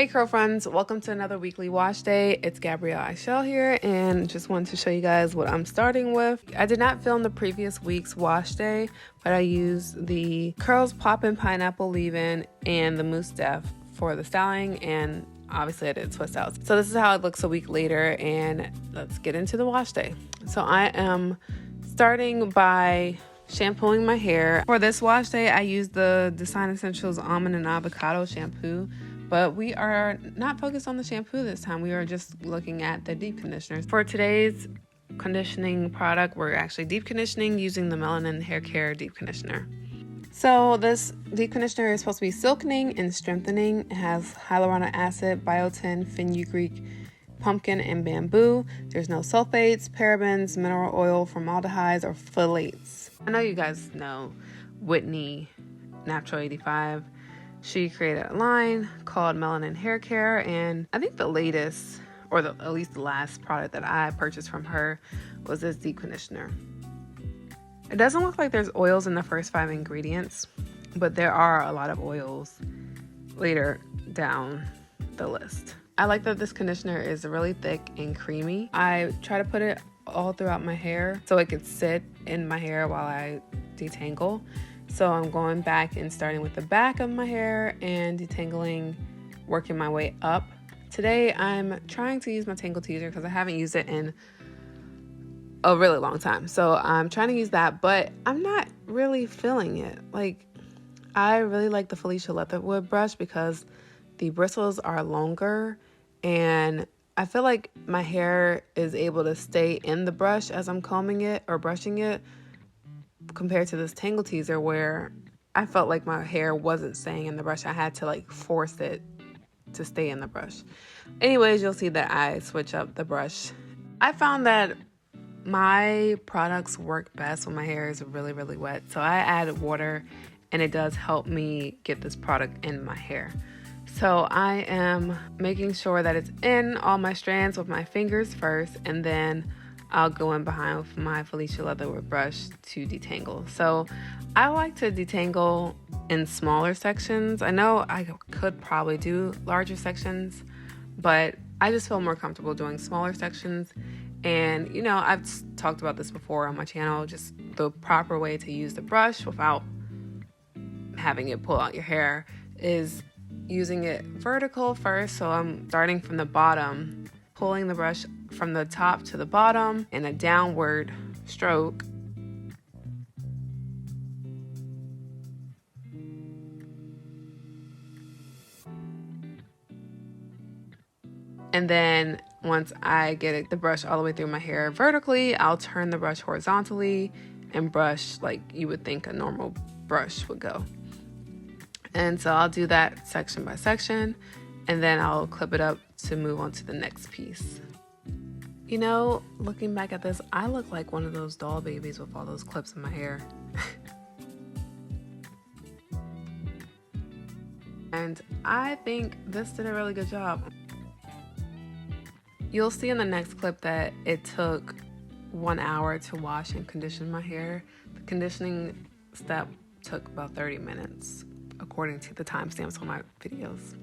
Hey girlfriends, welcome to another weekly wash day. It's Gabrielle Ishell here and just wanted to show you guys what I'm starting with. I did not film the previous week's wash day, but I used the Curls Poppin' Pineapple Leave-In and the Mousse Def for the styling, and obviously I did twist outs. So this is how it looks a week later, and let's get into the wash day. So I am starting by shampooing my hair. For this wash day, I used the Design Essentials Almond and Avocado shampoo. But we are not focused on the shampoo this time. We are just looking at the deep conditioners. For today's conditioning product, we're actually deep conditioning using the Melanin Haircare deep conditioner. So this deep conditioner is supposed to be silkening and strengthening. It has hyaluronic acid, biotin, fenugreek, pumpkin, and bamboo. There's no sulfates, parabens, mineral oil, formaldehydes, or phthalates. I know you guys know Whitney Naptural 85. She created a line called Melanin Haircare, and I think the latest, or at least the last product that I purchased from her was this deep conditioner. It doesn't look like there's oils in the first 5 ingredients, but there are a lot of oils later down the list. I like that this conditioner is really thick and creamy. I try to put it all throughout my hair so it could sit in my hair while I detangle. So I'm going back and starting with the back of my hair and detangling, working my way up. Today I'm trying to use my tangle teaser because I haven't used it in a really long time. So I'm trying to use that, but I'm not really feeling it. Like, I really like the Felicia Leatherwood brush because the bristles are longer and I feel like my hair is able to stay in the brush as I'm combing it or brushing it, compared to this tangle teaser where I felt like my hair wasn't staying in the brush. I had to like force it to stay in the brush. Anyways, you'll see that I switch up the brush. I found that my products work best when my hair is really, really wet. So I add water and it does help me get this product in my hair. So I am making sure that it's in all my strands with my fingers first, and then I'll go in behind with my Felicia Leatherwood brush to detangle. So I like to detangle in smaller sections. I know I could probably do larger sections, but I just feel more comfortable doing smaller sections. And, you know, I've talked about this before on my channel, just the proper way to use the brush without having it pull out your hair is using it vertical first. So I'm starting from the bottom, pulling the brush from the top to the bottom in a downward stroke. And then once I get the brush all the way through my hair vertically, I'll turn the brush horizontally and brush like you would think a normal brush would go. And so I'll do that section by section, and then I'll clip it up to move on to the next piece. You know, looking back at this, I look like one of those doll babies with all those clips in my hair. And I think this did a really good job. You'll see in the next clip that it took 1 hour to wash and condition my hair. The conditioning step took about 30 minutes, according to the timestamps on my videos.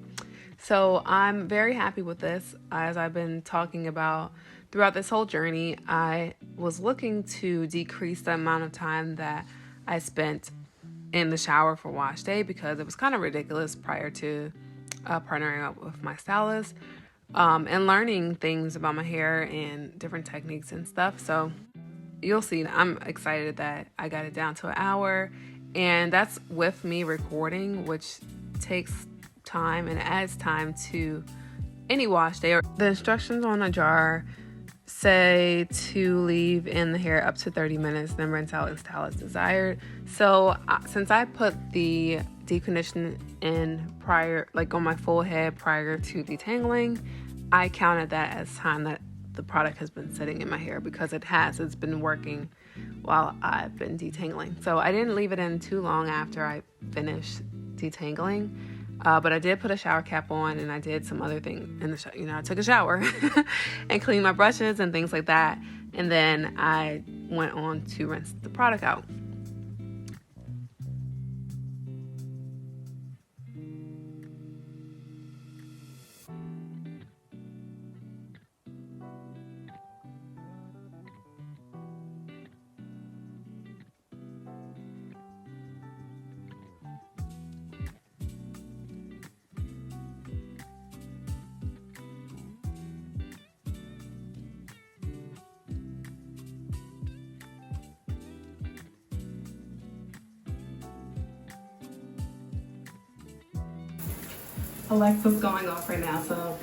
So I'm very happy with this. As I've been talking about throughout this whole journey, I was looking to decrease the amount of time that I spent in the shower for wash day because it was kind of ridiculous prior to partnering up with my stylist and learning things about my hair and different techniques and stuff. So you'll see, I'm excited that I got it down to an hour, and that's with me recording, which takes time and adds time to any wash day. The instructions on a jar say to leave in the hair up to 30 minutes, then rinse out and style as desired. So since I put the deep condition in prior, like on my full head prior to detangling, I counted that as time that the product has been sitting in my hair because it's been working while I've been detangling. So I didn't leave it in too long after I finished detangling. But I did put a shower cap on, and I did some other things in the I took a shower and cleaned my brushes and things like that. And then I went on to rinse the product out. Alexa's going off right now, so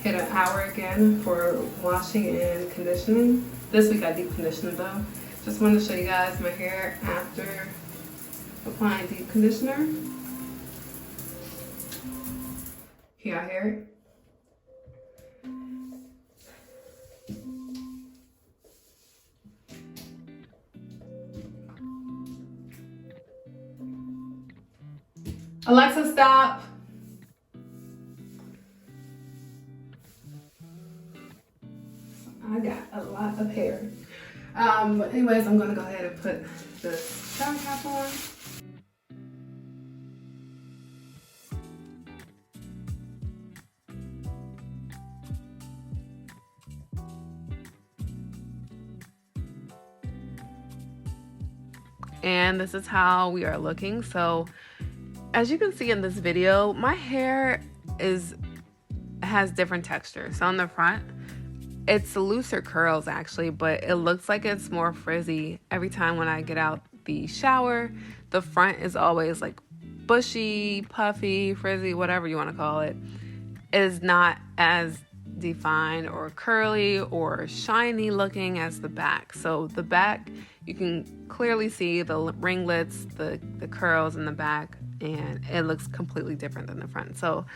hit an hour again for washing and conditioning. This week I deep conditioned though. Just wanted to show you guys my hair after applying deep conditioner. Can y'all hear it? Alexa, stop. I got a lot of hair. But anyways, I'm gonna go ahead and put the shower cap on. And this is how we are looking. So as you can see in this video, my hair has different textures. So on the front, it's looser curls actually, but it looks like it's more frizzy every time when I get out the shower. The front is always like bushy, puffy, frizzy, whatever you want to call it. It is not as defined or curly or shiny looking as the back. So the back, you can clearly see the ringlets, the curls in the back, and it looks completely different than the front. So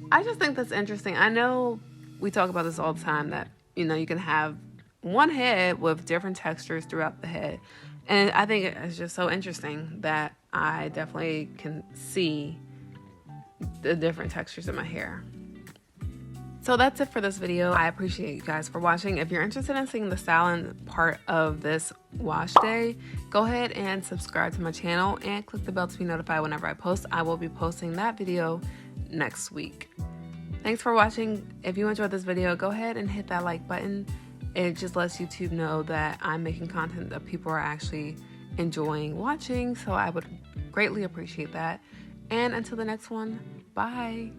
I just think that's interesting. I know we talk about this all the time, that you know, you can have one head with different textures throughout the head. And I think it's just so interesting that I definitely can see the different textures in my hair. So that's it for this video. I appreciate you guys for watching. If you're interested in seeing the styling part of this wash day, go ahead and subscribe to my channel and click the bell to be notified whenever I post. I will be posting that video next week. Thanks for watching. If you enjoyed this video, go ahead and hit that like button. It just lets YouTube know that I'm making content that people are actually enjoying watching. So I would greatly appreciate that. And until the next one, bye.